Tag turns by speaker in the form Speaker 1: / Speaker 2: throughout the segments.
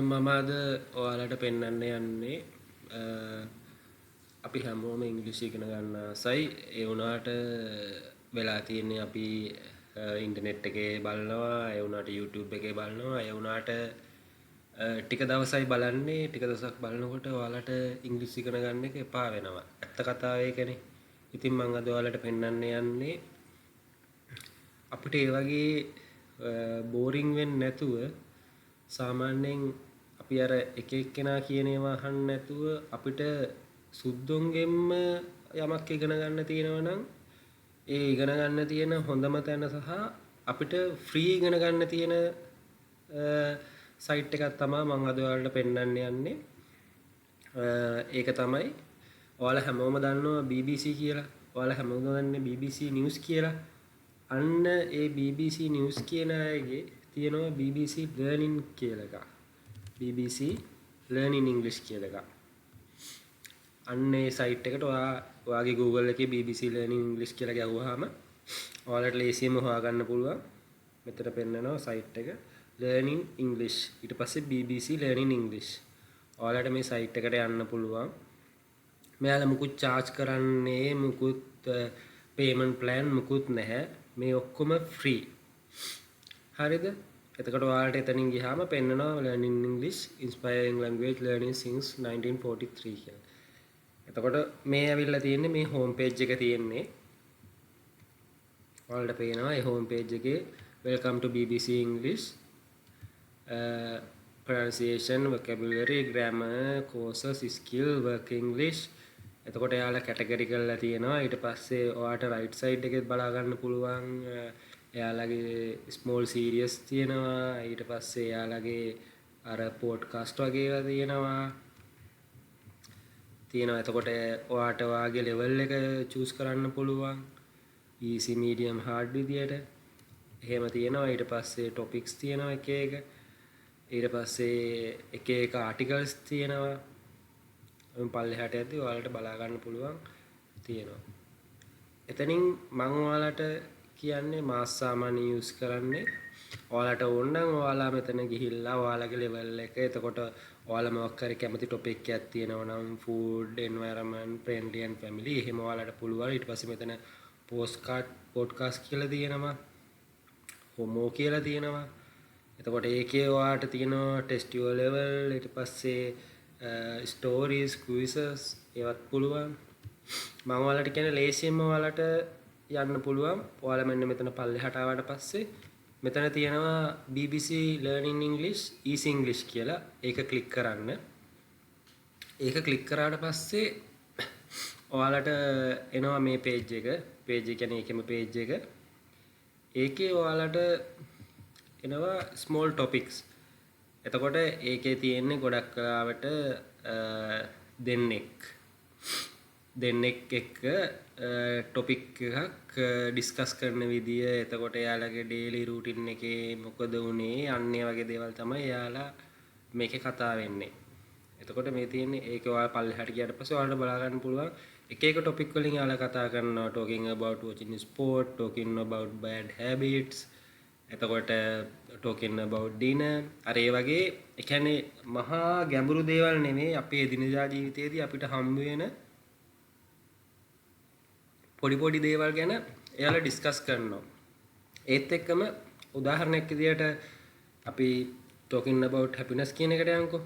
Speaker 1: මම අද ඔයාලට පෙන්වන්න යන්නේ අපි හැමෝම ඉංග්‍රීසි ඉගෙන ගන්න ආසයි. ඒ වුණාට වෙලා තියෙන්නේ අපි ඉන්ටර්නෙට් එකේ බලනවා, ඒ වුණාට YouTube එකේ බලනවා, ඒ වුණාට ටික දවසයි බලන්නේ, ටික දවසක් බලනකොට ඔයාලට ඉංග්‍රීසි ඉගෙන ගන්න එක එපා වෙනවා. ඇත්ත කතාව ඒකනේ. ඉතින් මම අද ඔයාලට පෙන්වන්න යන්නේ අපිට ඒ වගේ බෝරින් වෙන්නේ නැතුව සාමාන්‍යයෙන් අපි අර එක එක්කෙනා කියන ඒවා අහන්න නැතුව අපිට සුද්ධොන්ගෙන්ම යමක් ඉගෙන ගන්න තියෙනවා නම් ඒ ඉගෙන ගන්න තියෙන හොඳම තැන සහ අපිට ෆ්‍රී ඉගෙන ගන්න තියෙන සයිට් එකක් තමයි මම අද ඔයාලට පෙන්වන්න යන්නේ. ඒක තමයි ඔයාලා හැමෝම දන්නවා BBC කියලා. ඔයාලා හැමෝම දන්නේ BBC News කියලා. අන්න ඒ BBC News කියන අයගේ තියෙනවා BBC Learning කියලා එකක්. BBC Learning English කියලා එකක්. අන්න ඒ සයිට් එකට ඔයාගේ Google එකේ BBC Learning English කියලා ගැහුවාම ඔයාලට ලේසියෙන්ම හොයාගන්න පුළුවන්. මෙතන පෙන්නනවා සයිට් එක Learning English. ඊට පස්සේ BBC Learning English. ඔයාලට මේ සයිට් එකට යන්න පුළුවන්. මෙයාලා මුකුත් charge කරන්නේ මුකුත් payment plan මුකුත් නැහැ. මේ ඔක්කොම free. හරිද? එතකොට ඔයාලට එතනින් ගියාම පෙන්නනවා Learning English Inspiring Language Learning since 1943 කියලා. එතකොට මේ ඇවිල්ලා තියෙන්නේ මේ home page එක තියෙන්නේ. ඔයාලට පේනවා මේ home page එකේ welcome to BBC English pronunciation vocabulary grammar courses skill work English. එතකොට එයාලා කැටගරි කරලා තියෙනවා. ඊට පස්සේ ඔයාට right side එකෙත් බලා ගන්න පුළුවන්. එයාලගේ small series තියෙනවා. ඊට පස්සේ එයාලගේ අර podcast වගේ ඒවා තියෙනවා. එතකොට ඔයාට ඔයාගේ level එක choose කරන්න පුළුවන්. easy medium hard විදියට. එහෙම තියෙනවා. ඊට පස්සේ topics තියෙනවා එක එක. ඊට පස්සේ එක එක articles තියෙනවා. පල්ලෙහාට යද්දී ඔයාලට බලා ගන්න පුළුවන් තියෙනවා. එතනින් මම ඔයාලට කියන්නේ මාස් සාමාන්‍ය යූස් කරන්නේ ඔයාලට ඕන නම් ඔයාලා මෙතන ගිහිල්ලා ඔයාලගේ level එක එතකොට ඔයාලා මොකක් හරි කැමති topic එකක් තියෙනවා නම් food environment friendly and family එහෙම ඔයාලට පුළුවන්. ඊට පස්සේ මෙතන podcast කියලා තියෙනවා. homo කියලා තියෙනවා. එතකොට ඒකේ ඔයාලට තියෙනවා test your level ඊට පස්සේ stories quizzes ඒවත් පුළුවන්. මම ඔයාලට කියන්නේ ලේසියෙන්ම ඔයාලට යන්න පුළුවන්. ඔයාලා මෙන්න මෙතන පල්ලෙහාට ආවට පස්සේ මෙතන තියෙනවා BBC Learning English Easy English කියලා. ඒක ක්ලික් කරන්න. ඒක ක්ලික් කරාට පස්සේ ඔයාලට එනවා මේ page එක. page එක කියන්නේ ඒකෙම page එක. ඒකේ ඔයාලට එනවා small topics. එතකොට ඒකේ තියෙන්නේ ගොඩක් කලාවට දෙන්නෙක් එක්ක ටොපික් එකක් ඩිස්කස් කරන විදිය. එතකොට එයාලගේ ඩේලි රූටින් එකේ මොකද වුනේ අන්නේ වගේ දේවල් තමයි එයාලා මේකේ කතා වෙන්නේ. එතකොට මේ තියෙන්නේ ඒක ඔයාලා පල්ලෙහාට ගියාට පස්සේ ඔයාලට බලා ගන්න පුළුවන් එක එක ටොපික් වලින් එයාලා කතා කරනවා. talking about watching sport, talking about bad habits, එතකොට talking about dinner. අර ඒ වගේ ඒ කියන්නේ මහා ගැඹුරු දේවල් නෙමෙයි අපේ එදිනෙදා ජීවිතයේදී අපිට හම්බ වෙන පොඩි දේවල් ගැන එයාලා ඩිස්කස් කරනවා. ඒත් එක්කම උදාහරණයක් විදියට අපි talking about happiness කියන එකට යමුකෝ.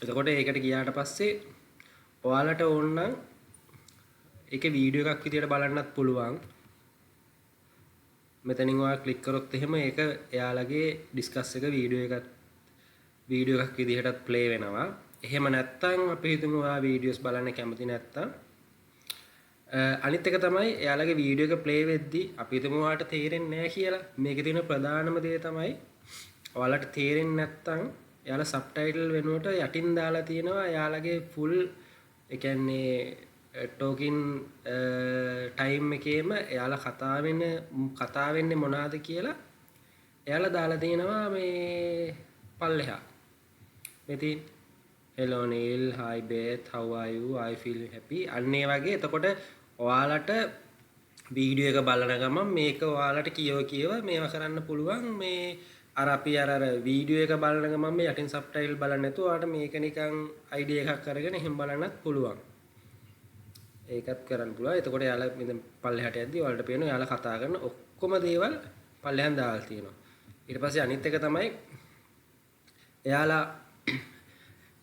Speaker 1: එතකොට ඒකට ගියාට පස්සේ ඔයාලට ඕන නම් ඒකේ වීඩියෝ එකක් විදියට බලන්නත් පුළුවන්. මෙතනින් ඔයා ක්ලික් කරොත් එහෙම ඒක එයාලගේ ඩිස්කස් එක වීඩියෝ එකක් විදිහටත් ප්ලේ වෙනවා. එහෙම නැත්නම් අපි හිතමු ඔයා වීඩියෝස් බලන්න කැමති නැත්නම් අනිත් එක තමයි එයාලගේ වීඩියෝ එක ප්ලේ වෙද්දී අපි හිතමු ඔයාලට තේරෙන්නේ නැහැ කියලා. මේකේ තියෙන ප්‍රධානම දේ තමයි ඔයාලට තේරෙන්නේ නැත්නම් එයාලා සබ්ටයිටල් වෙනුවට යටින් දාලා තියෙනවා එයාලගේ ෆුල් ඒ කියන්නේ talking time එකේම එයාලා කතා වෙන්නේ මොනවාද කියලා එයාලා දාලා තියෙනවා මේ පල්ලෙහා. මෙතන hello Neil, hi Beth, how are you, I feel happy අන්නේ වගේ. එතකොට ඔයාලට වීඩියෝ එක බලන ගමන් මේක ඔයාලට කියව මේවා කරන්න පුළුවන්. මේ අර අපි අර වීඩියෝ එක බලන ගමන් මේ යටින් සබ්ටයිටල් බලන්නේ නැතුව ඔයාලට මේක නිකන් අයිඩියා එකක් අරගෙන එහෙම බලන්නත් පුළුවන්. ඒකත් කරන්න පුළුවන්. එතකොට යාලා මෙතන පල්ලෙහාට යද්දී ඔයාලට පේනවා යාලා කතා කරන ඔක්කොම දේවල් පල්ලෙහාන් දාලා තියෙනවා. ඊට පස්සේ අනිත් එක තමයි එයාලා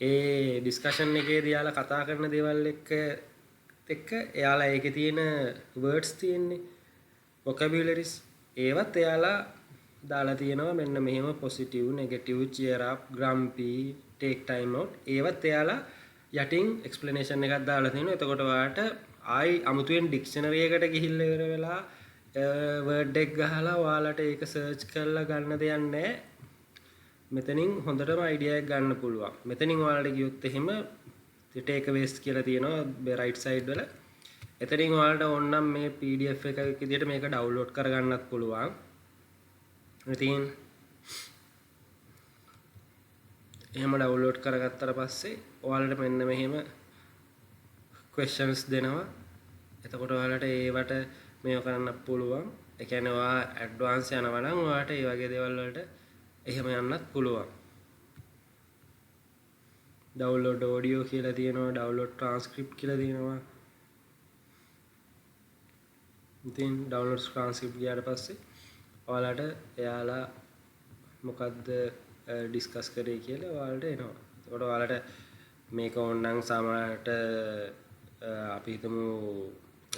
Speaker 1: ඒ ඩිස්කෂන් එකේදී යාලා කතා කරන දේවල් එක්ක එයාලා ඒකේ තියෙන words තියෙන්නේ vocabularies ඒවත් එයාලා දාලා තියෙනවා මෙන්න මෙහෙම positive negative cheer up grumpy take time out ඒවත් එයාලා යටින් explanation එකක් දාලා තියෙනවා. එතකොට ඔයාලට ආයි අමුතුවෙන් dictionary එකට ගිහිල්ලා ඉවර වෙලා word එක ගහලා ඔයාලට ඒක search කරලා ගන්න දෙයක් නැහැ. මෙතනින් හොඳටම idea එකක් ගන්න පුළුවන්. මෙතනින් ඔයාලට ගියොත් එහෙම takeaways කියලා තියෙනවා right side වල. එතනින් ඔයාලට ඕනනම් මේ PDF එකක විදිහට මේක download කරගන්නත් පුළුවන්. ඉතින් එහෙම download කරගත්තට පස්සේ ඔයාලට මෙන්න මෙහෙම questions දෙනවා. එතකොට ඔයාලට ඒවට මේව කරන්න පුළුවන්. ඒ කියන්නේ ඔයා advance යනවා නම් ඔයාලට මේ වගේ දේවල් වලට එහෙම යන්නත් පුළුවන්. download audio කියලා තියෙනවා, download transcript කියලා තියෙනවා. ඉතින් download transcript ගියාට පස්සේ ඔයාලට එයාලා මොකද්ද ඩිස්කස් කරේ කියලා ඔයාලට එනවා. එතකොට ඔයාලට මේක ඕනනම් සමහරට අපි හිතමු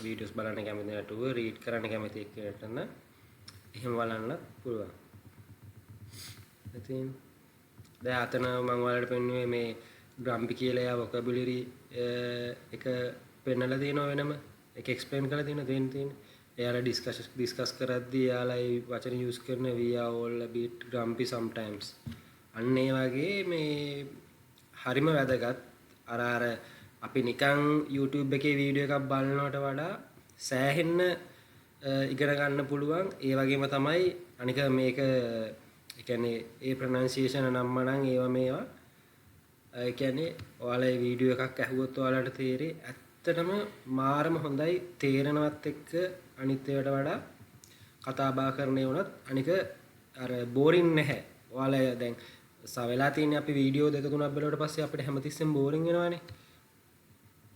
Speaker 1: වීඩියෝස් බලන්න කැමති නැතුව රීඩ් කරන්න කැමති එක්කෙනෙක්ට නම් එහෙම බලන්න පුළුවන්. ඉතින් දැන් අතන මම ඔයාලට පෙන්නුවේ මේ ග්‍රැම්පි කියලා යා vocabulary එක පෙන්නලා තියෙනවා වෙනම ඒක එක්ස්ප්ලেইন කරලා තියෙනවා එයාලා ඩිස්කස් කරද්දී එයාලා ඒ වචන යූස් කරන we are all a bit grumpy sometimes අන්න ඒ වගේ මේ හරිම වැදගත් අර අපි නිකන් YouTube එකේ වීඩියෝ එකක් බලනවට වඩා සෑහෙන්න ඉගෙන ගන්න පුළුවන් ඒ වගේම තමයි අනික මේක ඒ කියන්නේ ඒ ප්‍රොනන්සියේෂන් නම්ම නම් ඒවා මේවා ඒ කියන්නේ ඔයාලා මේ වීඩියෝ එකක් ඇහුවොත් ඔයාලට තේරෙයි ඇත්තටම මාරම හොඳයි තේරෙනවත් එක්ක අනිත් ඒවාට වඩා කතා බහ කරන්නේ වුණත් අනික අර බෝරින් නැහැ. ඔයාලා දැන් වෙලා තියෙන්නේ අපි වීඩියෝ දෙක තුනක් බලුවට පස්සේ අපිට හැමතිස්සෙම බෝරින් වෙනවානේ.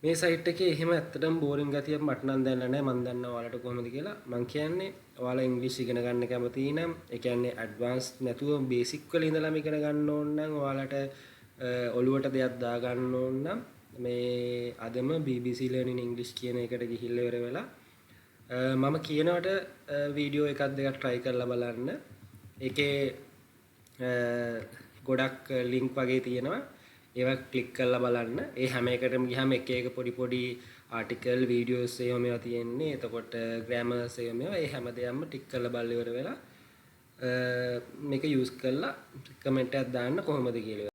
Speaker 1: මේ සයිට් එකේ එහෙම ඇත්තටම බෝරින් ගතියක් මට නම් දැනලා නැහැ. මම දන්නවා ඔයාලට කොහොමද කියලා. මම කියන්නේ ඔයාලා ඉංග්‍රීසි ඉගෙන ගන්න කැමති නම් ඒ කියන්නේ ඇඩ්වාන්ස් නැතුව බේසික් වල ඉඳලාම ඉගෙන ගන්න ඕන නම් ඔයාලට ඔළුවට දෙයක් දා ගන්න ඕන නම් මේ අදම BBC Learning English කියන එකට ගිහිල්ලා ඉවර වෙලා මම කියනවට වීඩියෝ එකක් දෙකක් try කරලා බලන්න. ඒකේ ගොඩක් link වගේ තියෙනවා. ඒවා ක්ලික් කරලා බලන්න. ඒ හැම එකටම ගියාම එක එක පොඩි ආටිකල් වීඩියෝස් ඒවා මේවා තියෙන්නේ. එතකොට ග්‍රැමර්ස් ඒවා මේවා ඒ හැම දෙයක්ම ටික් කරලා බලලා ඉවර වෙලා මේක යූස් කරලා කමෙන්ට් එකක් දාන්න කොහොමද කියලා.